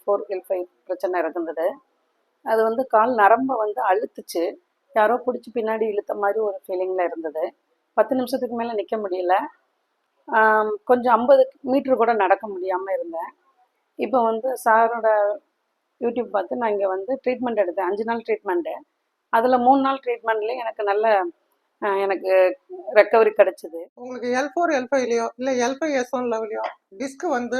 L4 L5 பிரச்சனை இருந்தது. அது வந்து கால் நரம்பை வந்து அழுத்துச்சு. யாரோ பிடிச்சி பின்னாடி இழுத்த மாதிரி ஒரு ஃபீலிங்கில் இருந்தது. 10 நிமிஷத்துக்கு மேலே நிற்க முடியல. கொஞ்சம் 50 மீட்டர் கூட நடக்க முடியாமல் இருந்தேன். இப்போ வந்து சாரோட யூடியூப் பார்த்து நான் இங்கே வந்து ட்ரீட்மெண்ட் எடுத்தேன். 5 நாள் ட்ரீட்மெண்ட்டு. அதில் 3 நாள் ட்ரீட்மெண்ட்லேயே எனக்கு நல்ல எனக்கு ரெக்கவரி கிடச்சிது. உங்களுக்கு L4 L5லையோ இல்லை L5 S1 லெவலையோ டிஸ்க் வந்து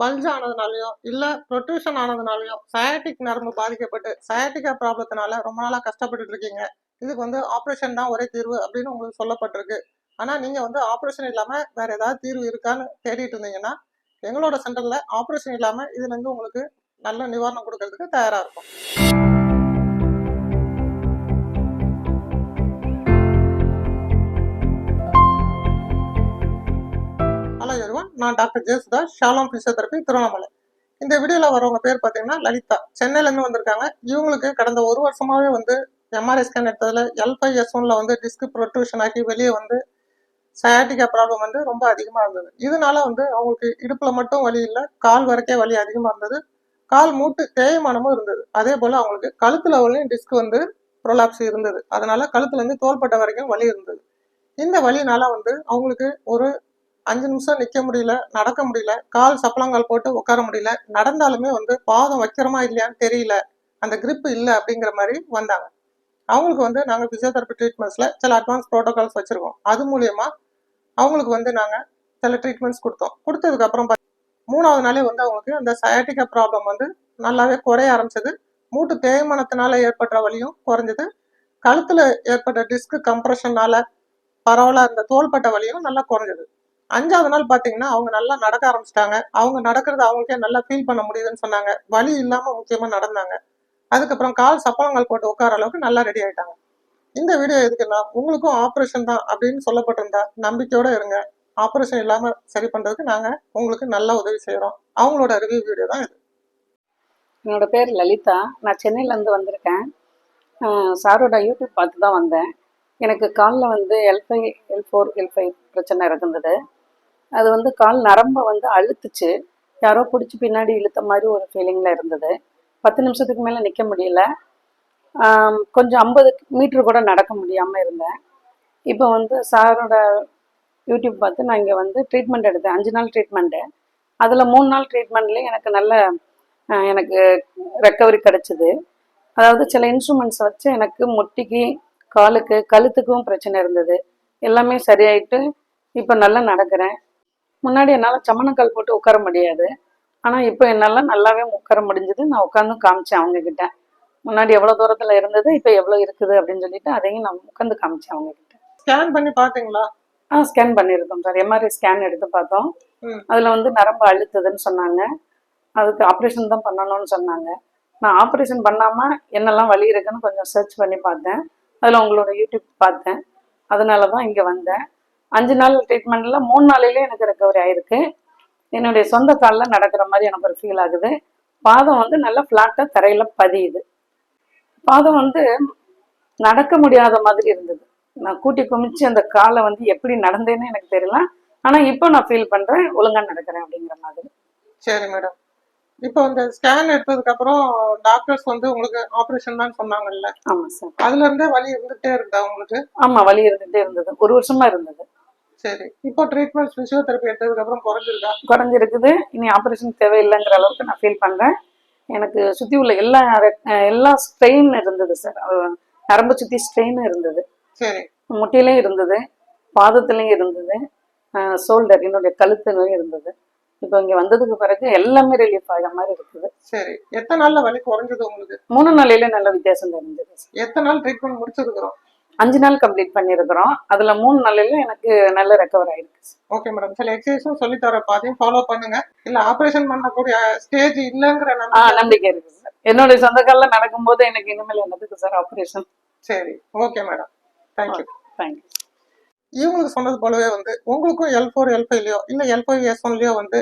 பல்ஜ் ஆனதுனாலையோ இல்லை ப்ரொட்ரூஷன் ஆனதுனாலையோ சயாட்டிக் நரம்பு பாதிக்கப்பட்டு சயாட்டிக்கா ப்ராப்ளத்தினால ரொம்ப நாளாக கஷ்டப்பட்டுட்டு இருக்கீங்க. இதுக்கு வந்து ஆப்ரேஷன் தான் ஒரே தீர்வு அப்படின்னு உங்களுக்கு சொல்லப்பட்டிருக்கு. ஆனால் நீங்கள் வந்து ஆப்ரேஷன் இல்லாமல் வேற ஏதாவது தீர்வு இருக்கான்னு தேடிட்டு இருந்தீங்கன்னா எங்களோட சென்டரில் ஆப்ரேஷன் இல்லாமல் இதுலேருந்து உங்களுக்கு நல்ல நிவாரணம் கொடுக்கறதுக்கு தயாராக இருக்கும். ஹலோ எவ்ரிவன், நான் doctor Yesudas, Shalom physiotherapy, Tiruvannamalai. இந்த வீடியோவில் வரவங்க பேர் பார்த்தீங்கன்னா லலிதா, சென்னையிலேருந்து வந்திருக்காங்க. இவங்களுக்கு கடந்த 1 வருஷமாகவே வந்து எம்ஆர்ஐ ஸ்கேன் எடுத்ததில் L5 S1ல வந்து டிஸ்க் ப்ரொட்ரூஷன் ஆகி வெளியே வந்து சயாட்டிக்கா ப்ராப்ளம் வந்து ரொம்ப அதிகமாக இருந்தது. இதனால வந்து அவங்களுக்கு இடுப்பில் மட்டும் வலி இல்லை, கால் வரைக்கே வலி அதிகமாக இருந்தது. கால் மூட்டு தேய்மானமும் இருந்தது. அதே போல் அவங்களுக்கு கழுத்துல வரையும் டிஸ்க் வந்து ப்ரொலாப்ஸ் இருந்தது. அதனால கழுத்துலேருந்து தோள்பட்டை வரைக்கும் வலி இருந்தது. இந்த வலினால வந்து அவங்களுக்கு ஒரு 5 நிமிஷம் நிற்க முடியல, நடக்க முடியல, கால் சப்பளங்கால் போட்டு உட்கார முடியல, நடந்தாலுமே வந்து பாதம் வைக்கிறோமா இல்லையான்னு தெரியல, அந்த கிரிப் இல்லை அப்படிங்கிற மாதிரி வந்தாங்க. அவங்களுக்கு வந்து நாங்கள் பிசியோதெரபி ட்ரீட்மெண்ட்ஸில் சில அட்வான்ஸ் ப்ரோட்டோகால்ஸ் வச்சுருக்கோம். அது மூலயமா அவங்களுக்கு வந்து நாங்கள் சில ட்ரீட்மெண்ட்ஸ் கொடுத்தோம். கொடுத்ததுக்கப்புறம் 3வது நாளே வந்து அவங்களுக்கு அந்த சயாட்டிக்கா ப்ராப்ளம் வந்து நல்லாவே குறைய ஆரம்பிச்சது. மூட்டு தேய்மானத்தினால ஏற்பட்ட வலியும் குறைஞ்சது. கழுத்தில் ஏற்பட்ட டிஸ்க் கம்ப்ரெஷனால பரவலாக இருந்த தோள்பட்ட வலியும் நல்லா குறைஞ்சது. 5வது நாள் பார்த்தீங்கன்னா அவங்க நல்லா நடக்க ஆரம்பிச்சிட்டாங்க. அவங்க நடக்கிறது அவங்களுக்கே நல்லா ஃபீல் பண்ண முடியுதுன்னு சொன்னாங்க. வலி இல்லாமல் முக்கியமாக நடந்தாங்க. அதுக்கப்புறம் கால் சப்பளங்கால் போட்டு உட்கார அளவுக்கு நல்லா ரெடி ஆகிட்டாங்க. இந்த வீடியோ எதுக்குன்னா, உங்களுக்கும் ஆப்ரேஷன் தான் அப்படின்னு சொல்லப்பட்டிருந்தா நம்பிக்கையோட இருங்க. ஆப்ரேஷன் இல்லாமல் சரி பண்ணுறதுக்கு நாங்கள் உங்களுக்கு நல்ல உதவி செய்கிறோம். அவங்களோட ரிவ்யூ வீடியோ தான் இது. என்னோட பேர் லலிதா, நான் சென்னையிலேருந்து வந்திருக்கேன். சாரோட யூடியூப் பார்த்து தான் வந்தேன். எனக்கு காலில் வந்து L5 L4 L5 பிரச்சனை இருந்தது. அது வந்து கால் நரம்பை வந்து அழுத்துச்சு. யாரோ பிடிச்சி பின்னாடி இழுத்த மாதிரி ஒரு ஃபீலிங்கில் இருந்தது. 10 நிமிஷத்துக்கு மேலே நிற்க முடியல. கொஞ்சம் 50 மீட்டர் கூட நடக்க முடியாமல் இருந்தேன். இப்போ வந்து சாரோட யூடியூப் பார்த்து நான் இங்கே வந்து ட்ரீட்மெண்ட் எடுத்தேன். 5 நாள் ட்ரீட்மெண்ட்டு. அதில் 3 நாள் ட்ரீட்மெண்ட்லேயே எனக்கு நல்ல எனக்கு ரெக்கவரி கிடச்சிது. அதாவது சில இன்ஸ்ட்ருமெண்ட்ஸ் வச்சு எனக்கு முட்டிக்கு, காலுக்கு, கழுத்துக்கும் பிரச்சனை இருந்தது. எல்லாமே சரியாயிட்டு இப்போ நல்லா நடக்கிறேன். முன்னாடி என்னால் சமணக்கால் போட்டு உட்கார முடியாது. ஆனால் இப்போ என்னால் நல்லாவே உட்கார முடிஞ்சது. நான் உட்காந்து காமிச்சேன் அவங்கக்கிட்ட. முன்னாடி எவ்வளோ தூரத்தில் இருந்தது, இப்போ எவ்வளோ இருக்குது அப்படின்னு சொல்லிட்டு அதையும் நான் உட்காந்து காமிச்சேன் அவங்கக்கிட்ட. ஸ்கேன் பண்ணி பார்த்தீங்களா? ஸ்கேன் பண்ணியிருக்கோம் சார். எம்ஆர்ஐ ஸ்கேன் எடுத்து பார்த்தோம். அதில் வந்து நரம்பு அழுத்துதுன்னு சொன்னாங்க. அதுக்கு ஆப்ரேஷன் தான் பண்ணணும்னு சொன்னாங்க. நான் ஆப்ரேஷன் பண்ணாமல் என்னெல்லாம் வலி இருக்குன்னு கொஞ்சம் சர்ச் பண்ணி பார்த்தேன். அதில் உங்களோட யூடியூப் பார்த்தேன். அதனால தான் இங்கே வந்தேன். 5 நாள் ட்ரீட்மெண்ட்டில் 3 நாளிலே எனக்கு ரெக்கவரி ஆகிருக்கு. என்னுடைய சொந்த காலில் நடக்கிற மாதிரி எனக்கு ஒரு ஃபீல் ஆகுது. பாதம் வந்து நல்லா ஃப்ளாட்டாக தரையில் பதியுது. பாதம் வந்து நடக்க முடியாத மாதிரி இருந்தது. நான் கூட்டி குமிச்சு அந்த காலை வந்து எப்படி நடந்தேன்னு எனக்கு தெரியல. ஆனால் இப்போ நான் ஃபீல் பண்ணுறேன், ஒழுங்காக நடக்கிறேன் அப்படிங்கிற மாதிரி. சரி மேடம், இப்போ இந்த ஸ்கேன் எடுத்ததுக்கு அப்புறம் டாக்டர்ஸ் வந்து உங்களுக்கு ஆப்ரேஷன் தான் சொன்னாங்கல்ல? ஆமாம் சார். அதுல இருந்தே வலி இருந்துகிட்டே இருந்தா உங்களுக்கு? ஆமாம், வலி இருந்துகிட்டே இருந்தது. 1 வருஷமா இருந்தது. சரி, இப்போ ட்ரீட்மெண்ட் பிசியோதெரபி எடுத்ததுக்கு அப்புறம் குறைஞ்சிருக்கா? குறைஞ்சிருக்குது. இனி ஆப்ரேஷன் தேவையில்லைங்கிற அளவுக்கு நான் ஃபீல் பண்ணுறேன். எனக்கு சுற்றி உள்ள எல்லா ஸ்ட்ரெயின் இருந்தது சார். நரம்பு சுற்றி ஸ்ட்ரெயினும் இருந்தது. சரி, முட்டிலையும் இருந்தது, பாதத்துலையும் இருந்தது, ஷோல்டர் என்னுடைய கழுத்துலையும் இருந்தது. இப்போ இங்கே வந்ததுக்கு பிறகு எல்லாமே ரிலீஃப் ஆகிற மாதிரி இருக்குது. சரி, எத்தனை நாள்ல வலி குறைஞ்சது உங்களுக்கு? 3 நாளிலே நல்ல வித்தியாசம் தெரிஞ்சது. எத்தனை நாள் ட்ரீட்மெண்ட் முடிச்சிருக்கிறோம்? 5 நாள் கம்ப்ளீட் பண்ணியிருக்கிறோம். அதில் 3 நாளில எனக்கு நல்ல ரெக்கவர் ஆயிருக்கு. ஓகே மேடம், சில எக்ஸசைஸும் சொல்லித்தர பாதையும் ஃபாலோ பண்ணுங்க. இல்லை ஆப்ரேஷன் பண்ணக்கூடிய ஸ்டேஜ் இல்லைங்கிற நம்பிக்கை இருக்கு சார். என்னுடைய சொந்த காலில் நடக்கும்போது எனக்கு இனிமேல் என்னதுக்கு சார் ஆப்ரேஷன். சரி, ஓகே மேடம், தேங்க்யூ. தேங்க்யூ. இவங்களுக்கு சொன்னது போலவே வந்து உங்களுக்கும் L4 L5லையோ இல்லை L5 S1லையோ வந்து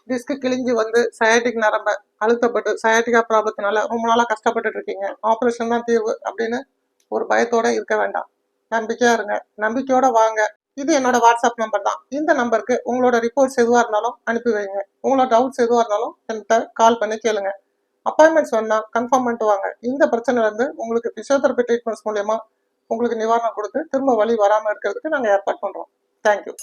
டிஸ்க் கிழிஞ்சு வந்து சயாட்டிக் நரம்ப அழுத்தப்பட்டு சயாட்டிக்கா ப்ராப்ளத்தினால ரொம்ப நாளாக கஷ்டப்பட்டு இருக்கீங்க. ஆப்ரேஷன் தான் தீர்வு அப்படின்னு ஒரு பயத்தோட இருக்க வேண்டாம். நம்பிக்கையா இருங்க, நம்பிக்கையோட வாங்க. இது என்னோட வாட்ஸ்அப் நம்பர் தான். இந்த நம்பருக்கு உங்களோட ரிப்போர்ட்ஸ் எதுவாக இருந்தாலும் அனுப்பி வைங்க. உங்களோட டவுட்ஸ் எதுவாக இருந்தாலும் என்கிட்ட கால் பண்ணி கேளுங்க. அப்பாயின்மெண்ட்ஸ் வேணா கன்ஃபார்ம் பண்ணிட்டு வாங்க. இந்த பிரச்சனையிலேருந்து உங்களுக்கு ஃபிசியோதெரப்பி ட்ரீட்மெண்ட்ஸ் மூலயமா உங்களுக்கு நிவாரணம் கொடுத்து திரும்ப வலி வராமல் இருக்கிறதுக்கு நாங்கள் ஏற்பாடு பண்ணுறோம். தேங்க்யூ.